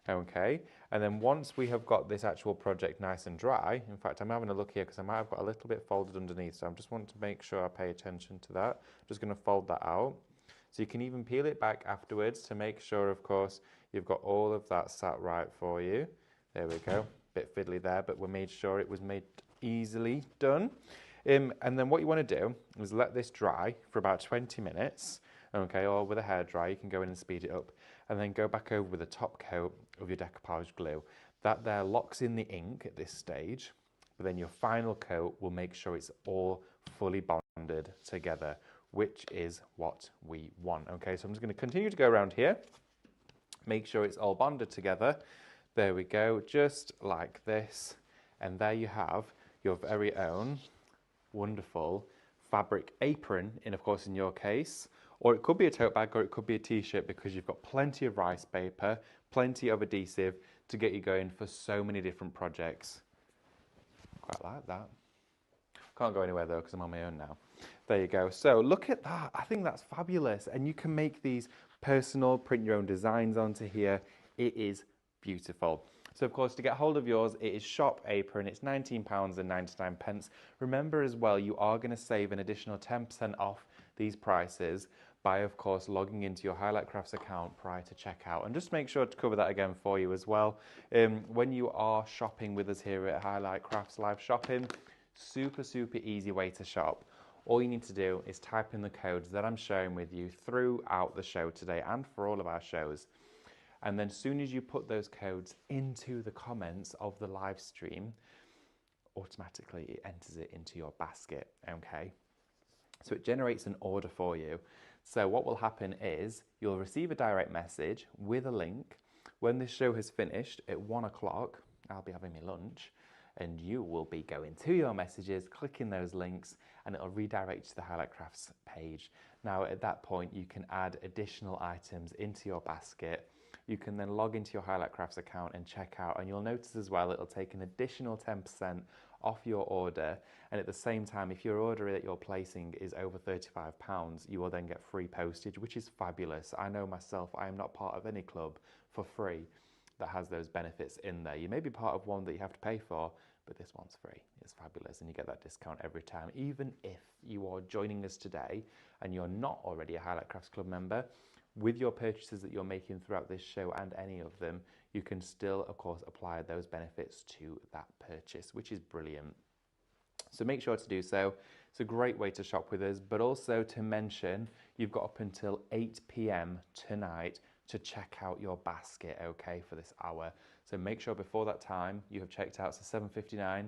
Okay, and then once we have got this actual project nice and dry, in fact, I'm having a look here because I might have got a little bit folded underneath, so I just want to make sure I pay attention to that. I'm just going to fold that out. So you can even peel it back afterwards to make sure, of course, you've got all of that sat right for you. There we go. bit fiddly there, but we made sure it was made easily done. And then what you want to do is let this dry for about 20 minutes, okay, or with a hairdryer, you can go in and speed it up, and then go back over with a top coat of your decoupage glue. That there locks in the ink at this stage, but then your final coat will make sure it's all fully bonded together, which is what we want. Okay, so I'm just going to continue to go around here, make sure it's all bonded together. There we go, just like this. And there you have your very own wonderful fabric apron, of course in your case, or it could be a tote bag, or it could be a t-shirt, because you've got plenty of rice paper, plenty of adhesive to get you going for so many different projects. Quite like that. Can't go anywhere though because I'm on my own now. There you go. So look at that. I think that's fabulous. And you can make these personal, print your own designs onto here. It is beautiful. So of course, to get hold of yours, it is Shop Apron. It's £19.99. Remember as well, you are going to save an additional 10% off these prices by, of course, logging into your Highlight Crafts account prior to checkout. And just make sure to cover that again for you as well. When you are shopping with us here at Highlight Crafts Live Shopping, super easy way to shop. All you need to do is type in the codes that I'm sharing with you throughout the show today and for all of our shows. And then as soon as you put those codes into the comments of the live stream, automatically it enters it into your basket, okay? So it generates an order for you. So what will happen is you'll receive a direct message with a link. When this show has finished at 1 o'clock, I'll be having my lunch, and you will be going to your messages, clicking those links, and it'll redirect you to the Highlight Crafts page. Now at that point, you can add additional items into your basket. You can then log into your Highlight Crafts account and check out, and you'll notice as well it'll take an additional 10% off your order. And at the same time, if your order that you're placing is over £35, you will then get free postage, which is fabulous. I know myself, I am not part of any club for free that has those benefits in there. You may be part of one that you have to pay for, but this one's free. It's fabulous, and you get that discount every time. Even if you are joining us today and you're not already a Highlight Crafts Club member, with your purchases that you're making throughout this show and any of them, you can still, of course, apply those benefits to that purchase, which is brilliant. So make sure to do so. It's a great way to shop with us, but also to mention you've got up until 8 p.m. tonight to check out your basket, okay, for this hour. So make sure before that time you have checked out. So 7:59,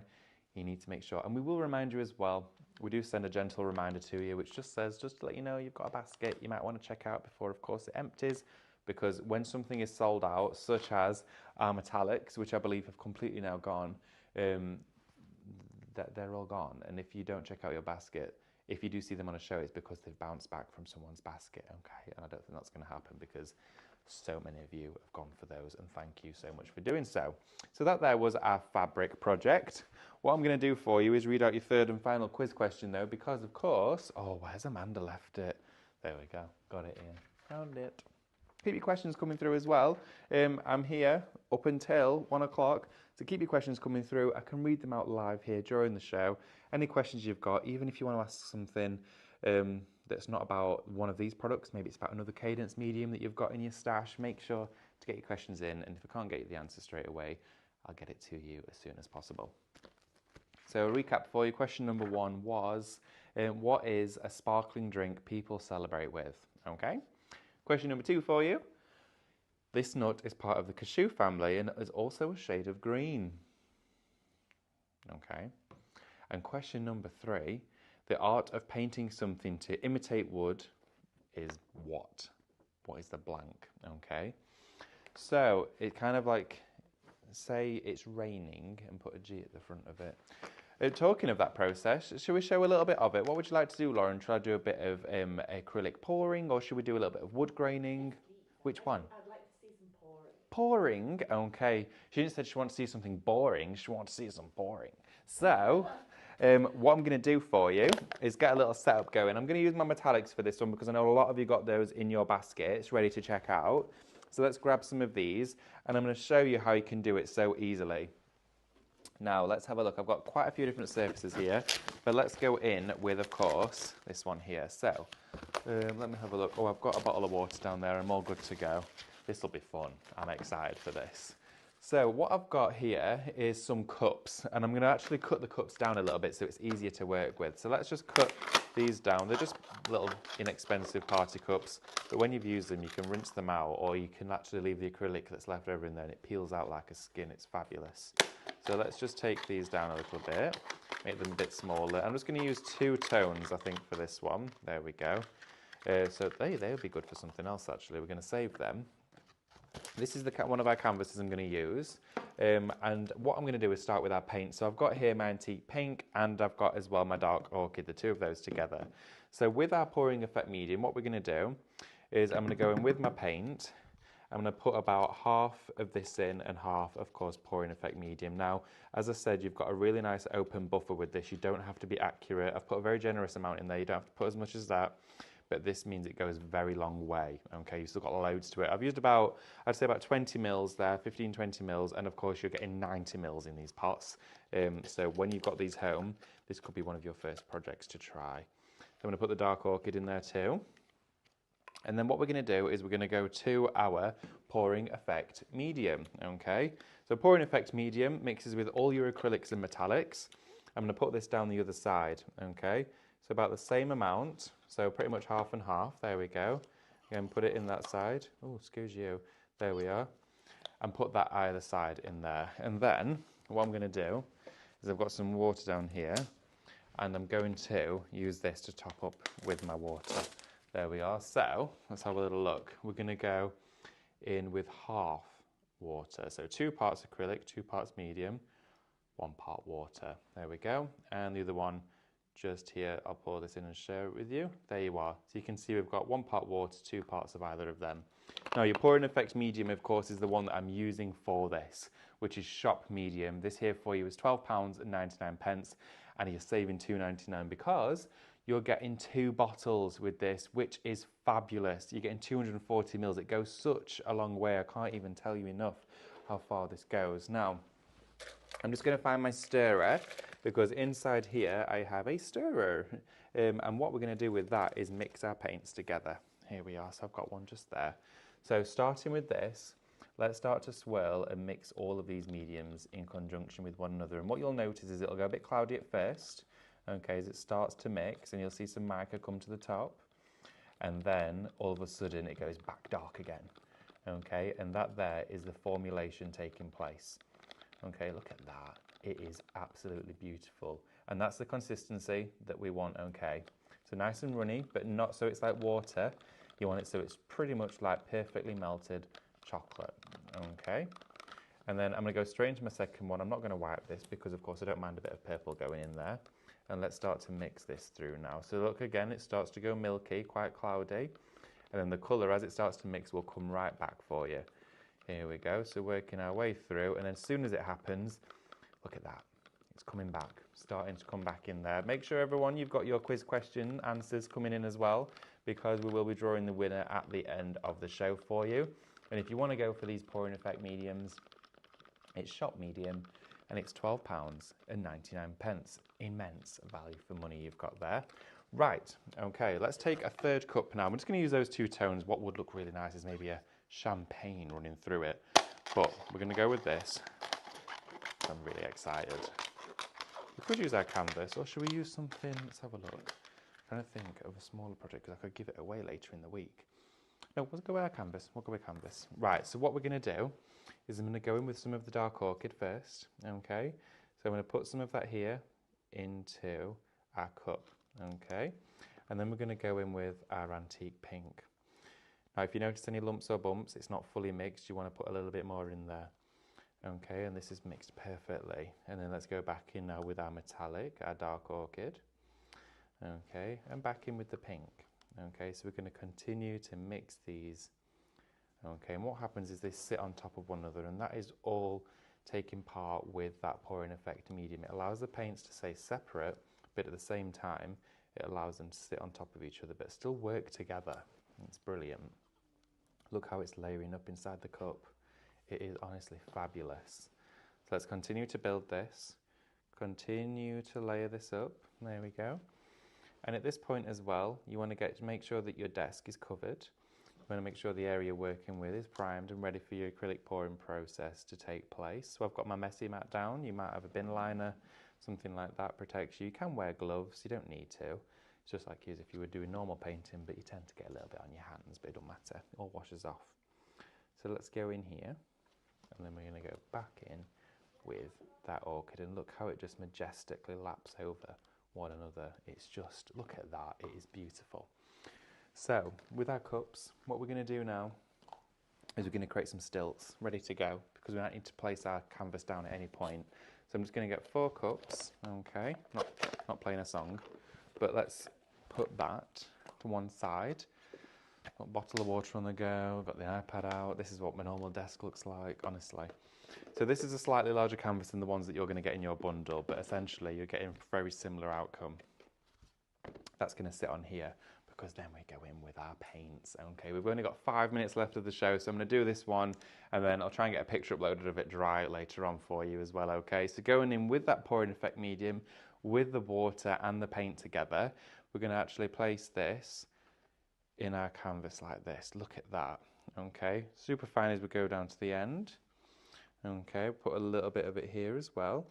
you need to make sure. And we will remind you as well, we do send a gentle reminder to you, which just says, just to let you know you've got a basket you might want to check out before, of course, it empties. Because when something is sold out, such as our metallics, which I believe have completely now gone, they're all gone. And if you don't check out your basket, if you do see them on a show, it's because they've bounced back from someone's basket, okay? And I don't think that's going to happen because so many of you have gone for those, and thank you so much for doing so. So that there was our fabric project. What I'm going to do for you is read out your third and final quiz question, though, because, of course, oh, where's Amanda left it? There we go. Got it in. Found it. Keep your questions coming through as well. I'm here up until 1 o'clock, so keep your questions coming through. I can read them out live here during the show. Any questions you've got, even if you want to ask something that's not about one of these products, maybe it's about another Cadence medium that you've got in your stash, make sure to get your questions in, and if I can't get you the answer straight away, I'll get it to you as soon as possible. So a recap for you, question number 1 was, what is a sparkling drink people celebrate with? Okay. Question number 2 for you. This nut is part of the cashew family and is also a shade of green. Okay. And question number 3, the art of painting something to imitate wood is what? What is the blank? Okay. So it kind of like, say it's raining and put a G at the front of it. Talking of that process, should we show a little bit of it? What would you like to do, Lauren? Should I do a bit of acrylic pouring, or should we do a little bit of wood graining? Which one? I'd like to see some pouring. Pouring? Okay. She didn't say she wants to see something boring. She wants to see some pouring. So, what I'm going to do for you is get a little setup going. I'm going to use my metallics for this one because I know a lot of you got those in your baskets ready to check out. So let's grab some of these, and I'm going to show you how you can do it so easily. Now, let's have a look. I've got quite a few different surfaces here, but let's go in with, of course, this one here. So, let me have a look. Oh, I've got a bottle of water down there. I'm all good to go. This will be fun. I'm excited for this. So what I've got here is some cups, and I'm going to actually cut the cups down a little bit so it's easier to work with. So let's just cut these down. They're just little inexpensive party cups, but when you've used them you can rinse them out, or you can actually leave the acrylic that's left over in there and it peels out like a skin. It's fabulous. So let's just take these down a little bit, make them a bit smaller. I'm just going to use 2 tones I think for this one. There we go. So they would be good for something else actually. We're going to save them. This is one of our canvases I'm going to use, and what I'm going to do is start with our paint. So I've got here my antique pink, and I've got as well my dark orchid, the 2 of those together. So with our pouring effect medium, what we're going to do is I'm going to go in with my paint. I'm going to put about half of this in and half, of course, pouring effect medium. Now, as I said, you've got a really nice open buffer with this. You don't have to be accurate. I've put a very generous amount in there. You don't have to put as much as that. But this means it goes a very long way. Okay, you've still got loads to it. I've used about, I'd say about 20 mils there, 15, 20 mils, and of course you're getting 90 mils in these pots. So when you've got these home, this could be one of your first projects to try. I'm going to put the dark orchid in there too. And then what we're going to do is we're going to go to our pouring effect medium. Okay, so pouring effect medium mixes with all your acrylics and metallics. I'm going to put this down the other side. Okay, so about the same amount. So pretty much half and half, there we go. Again, put it in that side. Oh, excuse you. There we are. And put that either side in there. And then what I'm going to do is I've got some water down here, and I'm going to use this to top up with my water. There we are. So let's have a little look. We're going to go in with half water. So 2 parts acrylic, 2 parts medium, 1 part water. There we go. And the other one just here, I'll pour this in and share it with you. There you are. So you can see we've got 1 part water, 2 parts of either of them. Now your pouring effect medium, of course, is the one that I'm using for this, which is shop medium. This here for you is £12.99, and you're saving £2.99 because you're getting 2 bottles with this, which is fabulous. You're getting 240 mils. It goes such a long way. I can't even tell you enough how far this goes. Now, I'm just going to find my stirrer, because inside here I have a stirrer. And what we're going to do with that is mix our paints together. Here we are, so I've got one just there. So starting with this, let's start to swirl and mix all of these mediums in conjunction with one another. And what you'll notice is it'll go a bit cloudy at first, okay, as it starts to mix, and you'll see some mica come to the top. And then all of a sudden it goes back dark again, okay, and that there is the formulation taking place. Okay, look at that. It is absolutely beautiful. And that's the consistency that we want, okay. So nice and runny, but not so it's like water. You want it so it's pretty much like perfectly melted chocolate, okay. And then I'm going to go straight into my second one. I'm not going to wipe this because, of course, I don't mind a bit of purple going in there. And let's start to mix this through now. So look, again, it starts to go milky, quite cloudy. And then the colour, as it starts to mix, will come right back for you. Here we go, so working our way through, and as soon as it happens, look at that, it's coming back, starting to come back in there. Make sure, everyone, you've got your quiz question answers coming in as well, because we will be drawing the winner at the end of the show for you. And if you want to go for these pouring effect mediums, it's shop medium, and it's £12.99. Immense value for money you've got there. Right, okay, let's take a third cup now. I'm just going to use those 2 tones. What would look really nice is maybe a champagne running through it, but we're going to go with this. I'm really excited. We could use our canvas, or should we use something? Let's have a look. I'm trying to think of a smaller project because I could give it away later in the week. No, we'll go with our canvas. We'll go with canvas. Right, so what we're going to do is I'm going to go in with some of the dark orchid first, okay? So I'm going to put some of that here into our cup, okay? And then we're going to go in with our antique pink. Now, if you notice any lumps or bumps, it's not fully mixed. You want to put a little bit more in there. Okay, and this is mixed perfectly. And then let's go back in now with our metallic, our dark orchid. Okay, and back in with the pink. Okay, so we're going to continue to mix these. Okay, and what happens is they sit on top of one another, and that is all taking part with that pouring effect medium. It allows the paints to stay separate, but at the same time, it allows them to sit on top of each other, but still work together. It's brilliant. Look how it's layering up inside the cup. It is honestly fabulous. So let's continue to build this. Continue to layer this up. There we go. And at this point as well, you want to make sure that your desk is covered. We want to make sure the area you're working with is primed and ready for your acrylic pouring process to take place. So I've got my messy mat down. You might have a bin liner, something like that protects you. You can wear gloves, you don't need to. It's just like as if you were doing normal painting, but you tend to get a little bit on your hands, but it don't matter, it all washes off. So let's go in here, and then we're going to go back in with that orchid, and look how it just majestically laps over one another. It's just, look at that, it is beautiful. So with our cups, what we're going to do now is we're going to create some stilts ready to go, because we might need to place our canvas down at any point. So I'm just going to get 4 cups, okay, not playing a song, but let's put that to one side. Got a bottle of water on the go, got the iPad out. This is what my normal desk looks like, honestly. So this is a slightly larger canvas than the ones that you're going to get in your bundle, but essentially you're getting a very similar outcome. That's going to sit on here, because then we go in with our paints. Okay, we've only got 5 minutes left of the show, so I'm going to do this one, and then I'll try and get a picture uploaded of it dry later on for you as well, okay? So going in with that pouring effect medium, with the water and the paint together, we're going to actually place this in our canvas like this. Look at that, okay? Super fine as we go down to the end. Okay, put a little bit of it here as well.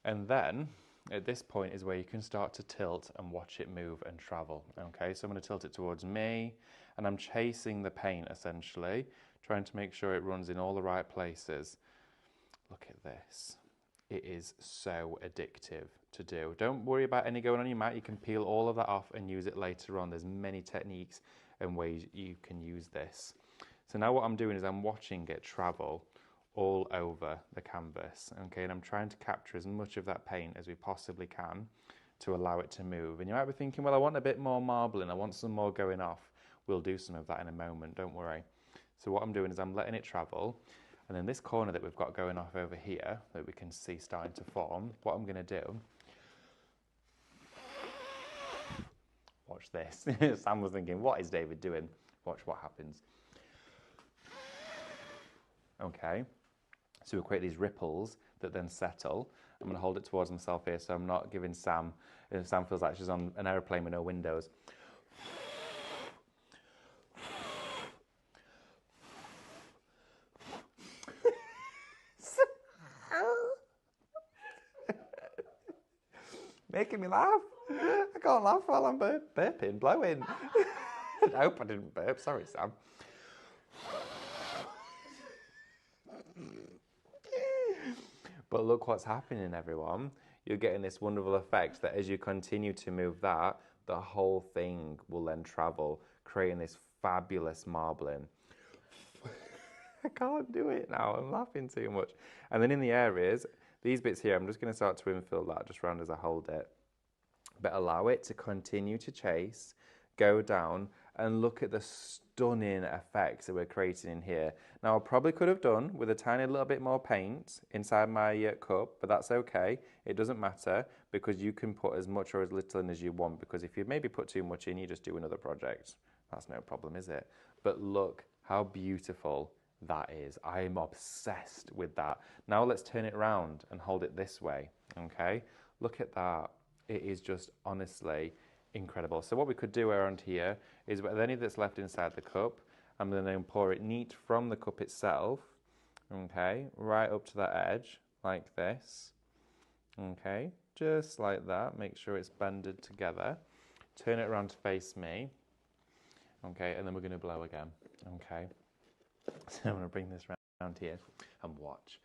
And then at this point is where you can start to tilt and watch it move and travel. Okay, so I'm going to tilt it towards me, and I'm chasing the paint essentially, trying to make sure it runs in all the right places. Look at this. It is so addictive to do. Don't worry about any going on your mat. You can peel all of that off and use it later on. There's many techniques and ways you can use this. So now what I'm doing is I'm watching it travel all over the canvas, okay, and I'm trying to capture as much of that paint as we possibly can to allow it to move. And you might be thinking, well, I want a bit more marbling, I want some more going off. We'll do some of that in a moment, don't worry. So what I'm doing is I'm letting it travel, and then this corner that we've got going off over here that we can see starting to form, what I'm going to do, watch this. Sam was thinking, what is David doing? Watch what happens. Okay. So we'll create these ripples that then settle. I'm going to hold it towards myself here so I'm not giving Sam, Sam feels like she's on an aeroplane with no windows. Making me laugh. I can't laugh while I'm burping, blowing. I hope I didn't burp, sorry Sam. But look what's happening, everyone. You're getting this wonderful effect that as you continue to move that, the whole thing will then travel, creating this fabulous marbling. I can't do it now, I'm laughing too much. And then in the areas, these bits here, I'm just going to start to infill that just round as I hold it. But allow it to continue to chase, go down, and look at the stunning effects that we're creating in here. Now, I probably could have done with a tiny little bit more paint inside my cup, but that's okay. It doesn't matter, because you can put as much or as little in as you want, because if you maybe put too much in, you just do another project. That's no problem, is it? But look how beautiful that is. I am obsessed with that. Now let's turn it around and hold it this way, okay? Look at that. It is just honestly incredible. So what we could do around here is with any that's left inside the cup, I'm going to pour it neat from the cup itself, okay, right up to that edge, like this, okay, just like that. Make sure it's banded together. Turn it around to face me, okay, and then we're going to blow again, okay. So I'm going to bring this around here and watch.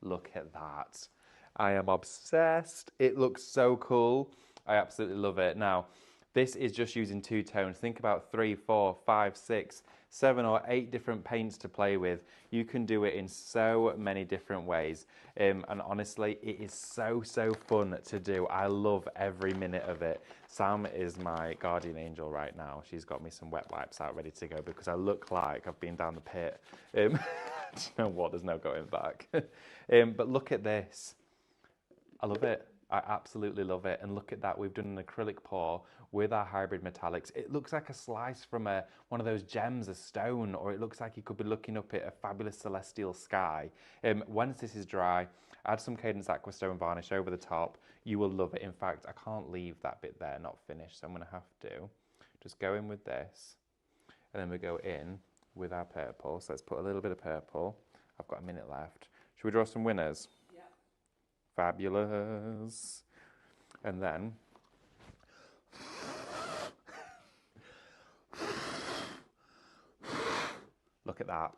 Look at that. I am obsessed. It looks so cool. I absolutely love it. Now, this is just using 2 tones. Think about 3, 4, 5, 6, 7 or 8 different paints to play with. You can do it in so many different ways. And honestly, it is so fun to do. I love every minute of it. Sam is my guardian angel right now. She's got me some wet wipes out ready to go because I look like I've been down the pit. Do you know what? There's no going back. But look at this. I love it. I absolutely love it. And look at that. We've done an acrylic pour with our hybrid metallics. It looks like a slice from one of those gems, a stone, or it looks like you could be looking up at a fabulous celestial sky. Once this is dry, add some Cadence Aquastone varnish over the top. You will love it. In fact, I can't leave that bit there not finished, so I'm going to have to Just go in with this, and then we go in with our purple. So let's put a little bit of purple. I've got a minute left. Should we draw some winners? Yeah. Fabulous. And then look at that.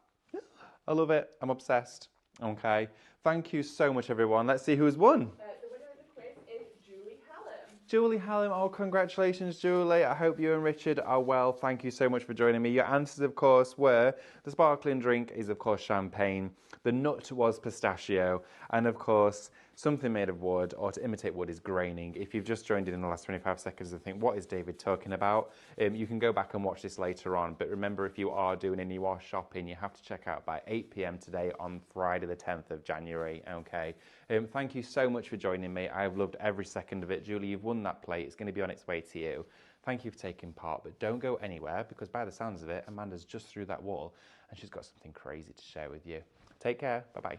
I love it. I'm obsessed. Okay. Thank you so much, everyone. Let's see who's won. The winner of the quiz is Julie Hallam. Julie Hallam. Oh, congratulations, Julie. I hope you and Richard are well. Thank you so much for joining me. Your answers, of course, were the sparkling drink is, of course, champagne. The nut was pistachio. And, of course, something made of wood or to imitate wood is graining. If you've just joined in the last 25 seconds and think, what is David talking about? You can go back and watch this later on. But remember, if you are doing and you are shopping, you have to check out by 8 p.m. today on Friday, the 10th of January. Okay. Thank you so much for joining me. I've loved every second of it. Julie, you've won that plate. It's going to be on its way to you. Thank you for taking part, but don't go anywhere because by the sounds of it, Amanda's just through that wall and she's got something crazy to share with you. Take care. Bye-bye.